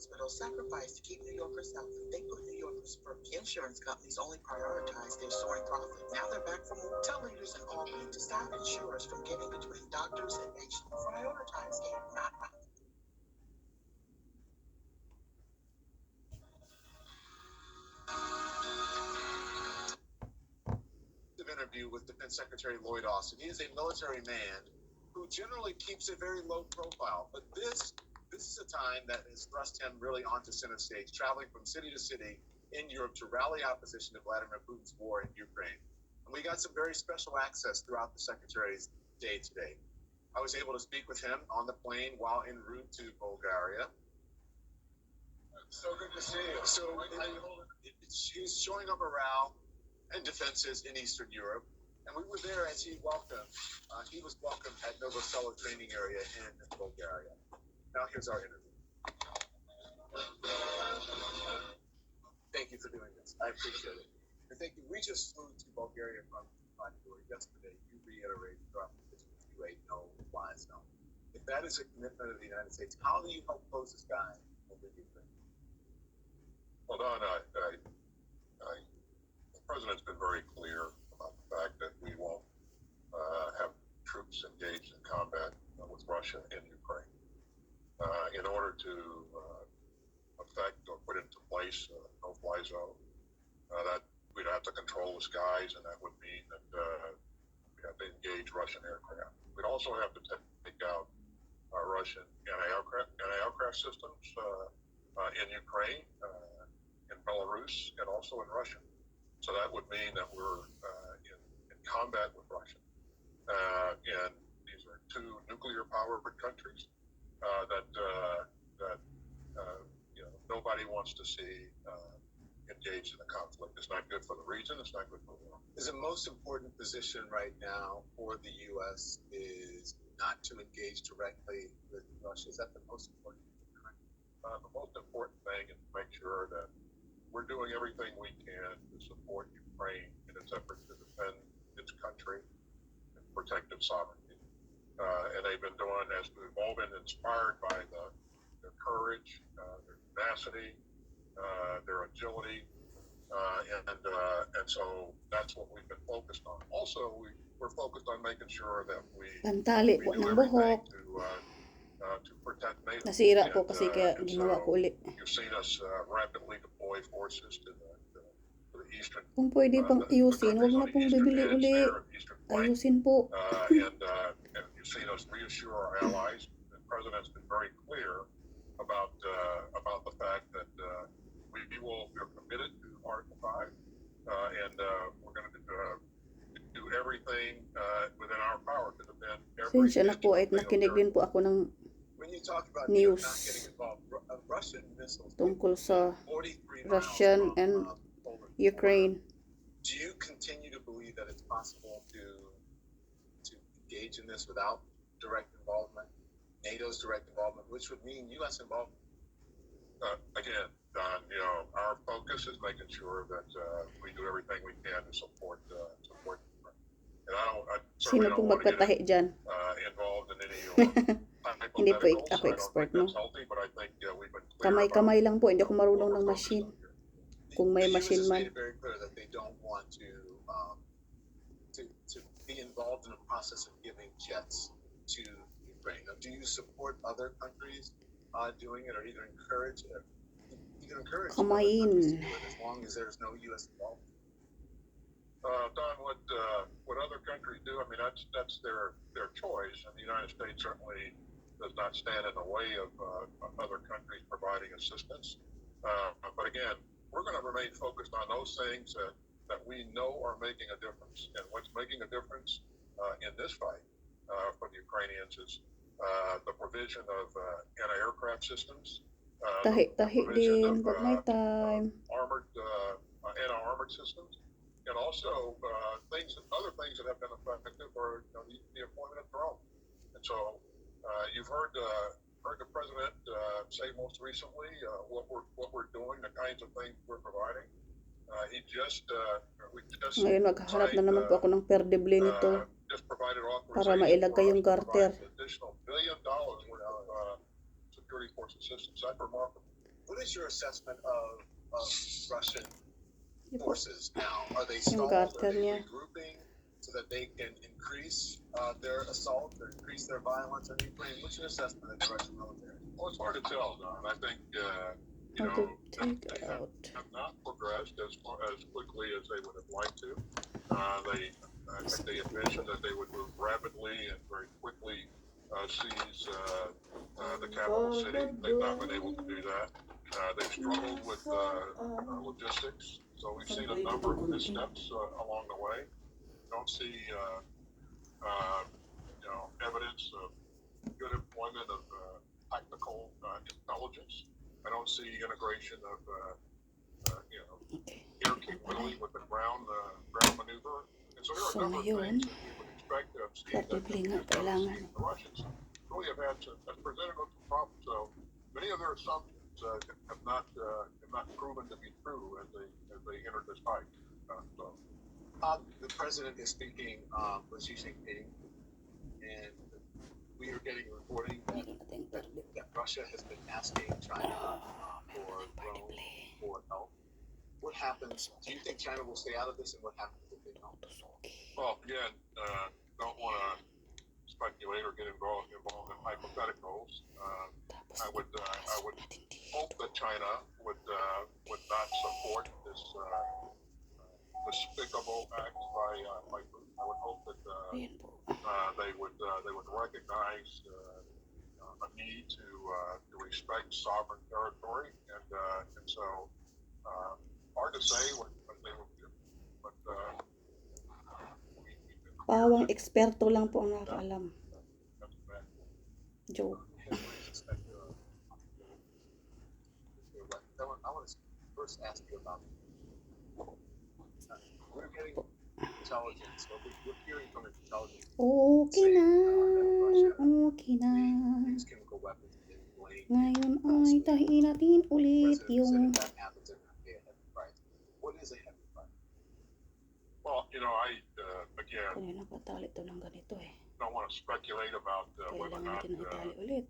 hospital sacrificed to keep New Yorkers healthy. They put New Yorkers first. Insurance companies only prioritize their soaring profit. Now they're back for more. Tell leaders in Albany to stop insurers from getting between doctors and patients. Prioritize care, not profit. Interview with Defense Secretary Lloyd Austin. He is a military man who generally keeps a very low profile, but this is a time that has thrust him really onto center stage, traveling from city to city in Europe to rally opposition to Vladimir Putin's war in Ukraine. And we got some very special access throughout the Secretary's day today. I was able to speak with him on the plane while en route to Bulgaria. So good to see you. So he's showing up morale and defenses in Eastern Europe. And we were there as he was welcomed at Novosello training area in Bulgaria. Now here's our interview. Thank you for doing this. I appreciate it. And thank you. We just flew to Bulgaria from yesterday. You reiterated your opposition to a no-fly zone. If that is a commitment of the United States, how do you help close this guy over Ukraine? Well, Don, the president's been very clear about the fact that we won't have troops engaged in combat with Russia in Ukraine. In order to affect or put into place a no-fly zone, that we'd have to control the skies, and that would mean that we'd have to engage Russian aircraft. We'd also have to take out Russian anti-aircraft systems in Ukraine, in Belarus, and also in Russia. So that would mean that we're in combat with Russia. And these are two nuclear-powered countries that nobody wants to see engaged in a conflict. It's not good for the region. It's not good for the world. Is the most important position right now for the U.S. is not to engage directly with Russia? Is that the most important thing? The most important thing is to make sure that we're doing everything we can to support Ukraine in its efforts to defend its country and protect its sovereignty. And they've been doing, as we've all been inspired by their courage, their tenacity, their agility, and so that's what we've been focused on. Also, we're focused on making sure that we Pantali po do ng everything buhok. to protect NATO. Nasira po kasi kaya ginawa ko ulit. You've seen us rapidly deploy forces to the eastern. Kung pwede pang ayusin, huwag na pong bibili uli. Ayusin po. And you've seen us reassure our allies. The president's been very clear about the fact that we're committed to Article 5, and we're going to do everything within our power to defend every. Sinsya na po ay nakinig din po ako ng news tungkol sa Russian and Ukraine. Do you continue to believe that it's possible to engage in this without direct involvement, NATO's direct involvement, which would mean U.S. involvement? Again, Don, our focus is making sure that we do everything we can to support Ukraine. And I Sino pong magpatahi dyan? Involved in any Hindi po ako expert, no? Kamay-kamay lang po, hindi ako marunong ng machine. Kung may machine man. Very clear that they don't want to be involved in the process of giving jets to Ukraine. Now, do you support other countries doing it, or either encourage it? You can encourage other countries to do it as long as there's no U.S. involvement. Don, what other countries do, I mean, that's their choice, and the United States certainly does not stand in the way of other countries providing assistance. But again, we're going to remain focused on those things that we know are making a difference. And what's making a difference in this fight for the Ukrainians is the provision of anti-aircraft systems, Tahi din, pag may time. Anti-armored systems, and also other things that have been effective are the employment of drones. And so you've heard the president say most recently what we're doing, the kinds of things we're providing. Ngayon maghaharap na naman po ako ng perdeble nito para mailagay yung garter. Additional $1 billion worth of security force assistance. That's remarkable. What is your assessment of Russian Di po, forces now? Are they yung stalled? Are garter they niya. regrouping so that they can increase their assault or increase their violence on Ukraine? What's your assessment of the Russian military? Well, it's hard to tell, Don. I think, How to take they out. have not progressed as quickly as they would have liked to. I think they had mentioned that they would move rapidly and very quickly seize the capital city. They've not been able to do that. They've struggled with logistics, so we've seen a number of missteps along the way. Don't see, evidence of good employment of technical intelligence. I don't see integration of, Okay. air capability with the ground maneuver. And so there are So a number of ngayon, things that we would expect to have seen that probably nga we've never kailangan. seen. The Russians really have had has presented us some problems. So many of their assumptions have not proven to be true as they entered this fight. The president is speaking with Xi Jinping, and we are getting reporting that Russia has been asking China for drones, for help. What happens? Do you think China will stay out of this, and what happens if they don't? Well, again, don't want to speculate or get involved in hypotheticals. I would hope that China would not support this despicable act by Putin. I would hope that they would recognize a need to respect sovereign territory, and so hard to say what they will do, but Pawang eksperto lang po ang nakakaalam. Joke. I want to first ask you about. We're getting intelligence. We're hearing from intelligence. Okay na. Okay na. Use chemical weapons and blame. Ngayon ay tahiin natin ulit President said yung... if that happens, they're going to pay a heavy price. What is a heavy price? well, again, Kanina patali to ng ganito eh. don't want to speculate about whether or Kailangan not din itali ulit.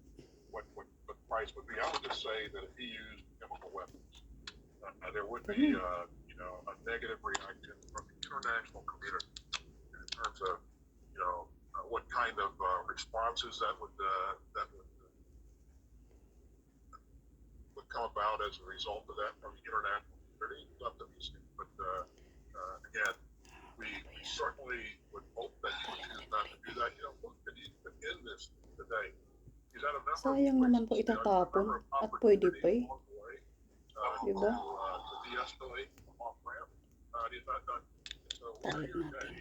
what the price would be. I would just say that if he used chemical weapons, there would be a negative reaction from the international community in terms of what kind of responses that would come about as a result of that from the international community. It's up to be seen. But again, we certainly would hope that he would choose not to do that. Look at in this today. He's had a number Sayang naman po itatapon at pwede pa eh. Diba? To de-escalate from off-ramp. He's not done. So Tali natin.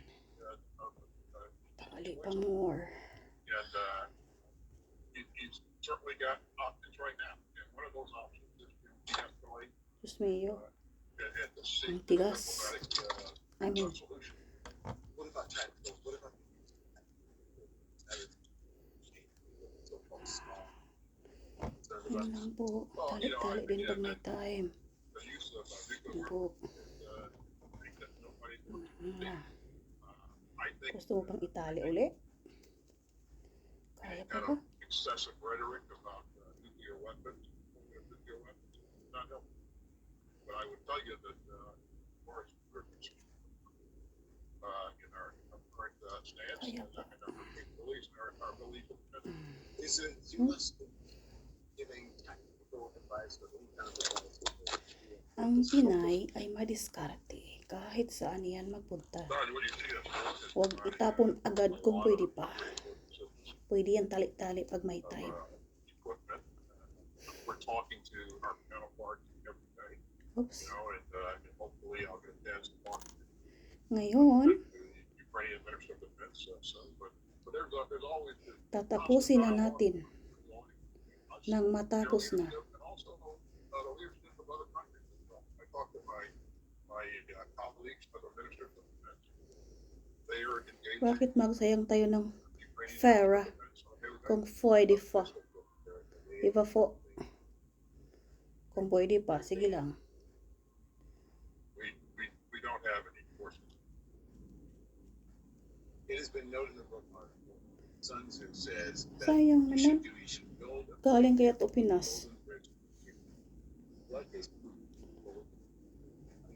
Tali pa more. And he's certainly got options right now. And one of those options is to de-escalate Diyos mayo. and to seek Ang tigas. diplomatic solution. What about China? What about Yun lang po. Tali-tali din pag may time. The use of Yun nuclear po. weapons that nobody would I think Gusto mo pang itali uli? Kaya pa ba? excessive rhetoric about nuclear weapons not helpful. But I would tell you that as far as we're concerned, in our current stance Kaya and pa. our capabilities and our belief in is it U.S. giving tactical advice or any kind of advice? Ang Pinay ay madiskarte. Kahit saan yan magpunta. Don, what do you see as Huwag itapon agad kung pwede pa. Pwede yan tali-tali pag may time. equipment? We're talking to our counterparts every day, Oops. and hopefully I'll get a chance to talk to Ngayon, the Ukrainian Minister of Defense soon. But there's always this tatapusin na natin nang matapos na. and also the leadership of other countries as well. I talked to my colleagues, other ministers of defense. They are engaged Bakit magsayang tayo ng Ukrainian Farah defense. So they would kung pwede pa? Iba po. Kung pwede pa, sige lang. we don't have any forces. It has been noted in the book article, Sun Tzu says that Sayang you naman. should build a Galing kaya to Pinas. golden bridge.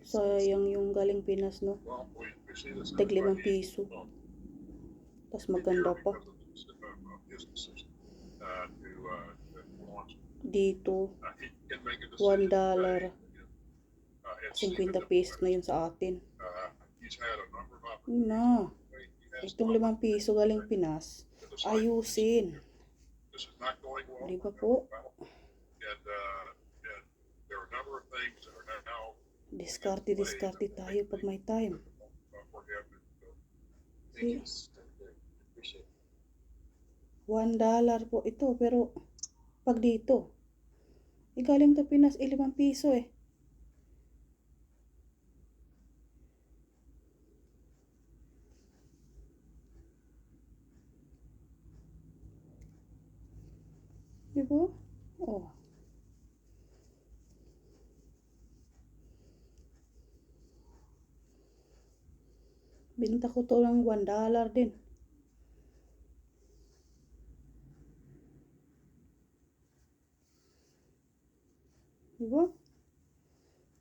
Sayang yung galing Pinas, no? Well, we see this Tag as 5 piso. Tapos maganda pa. because of his decision to launch. Dito, He can make a decision $1. today, and see the 50 pesos na yun sa atin. he's had a number of Yun opportunities. na. He has Itong 5 piso galing Pinas, ayusin. This is not going well. Di ba po? And there are a number of things that are now Diskarte tayo pag may time. for him to See? Appreciate it. $1 po ito, pero pag dito, galing to Pinas, 5 piso eh. Diba? Oh. Binta ko to ng $1 din. Diba?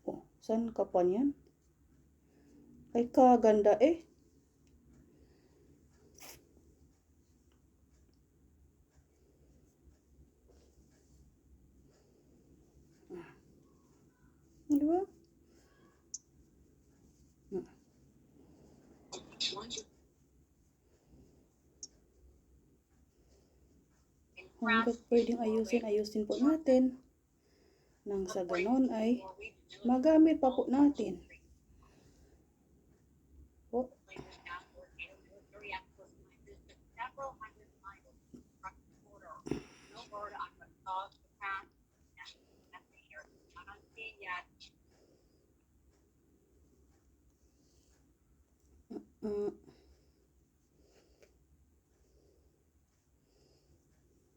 Oh, saan ka pa niyan? Ay, kaganda eh. Diba? Hanggat pwedeng ayusin po natin. Nang sa ganon ay magamit pa po natin. Po.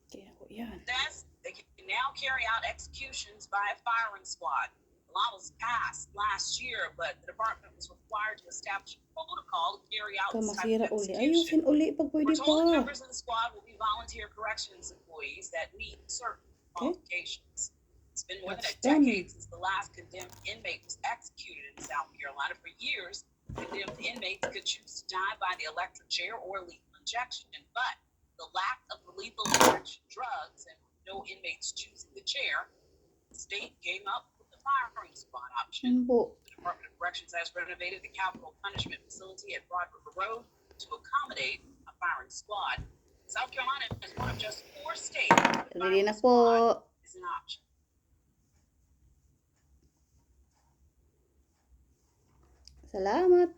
Kaya po yan. They can now carry out executions by a firing squad. The law was passed last year, but the department was required to establish a protocol to carry out this type Kamasira of uli. execution. Ayusin uli pag We're pwede told pa. members of the squad will be volunteer corrections employees that meet certain qualifications. It's been more than a That's done. decade since the last condemned inmate was executed in South Carolina. For years, condemned inmates could choose to die by the electric chair or lethal injection. But the lack of the lethal injection drugs and no inmates choosing the chair, the state came up with the firing squad option. Yun po. The Department of Corrections has renovated the capital punishment facility at Broad River Road to accommodate a firing squad. South Carolina is one of just 4 states where the Ready firing na squad po. is an option. Salamat.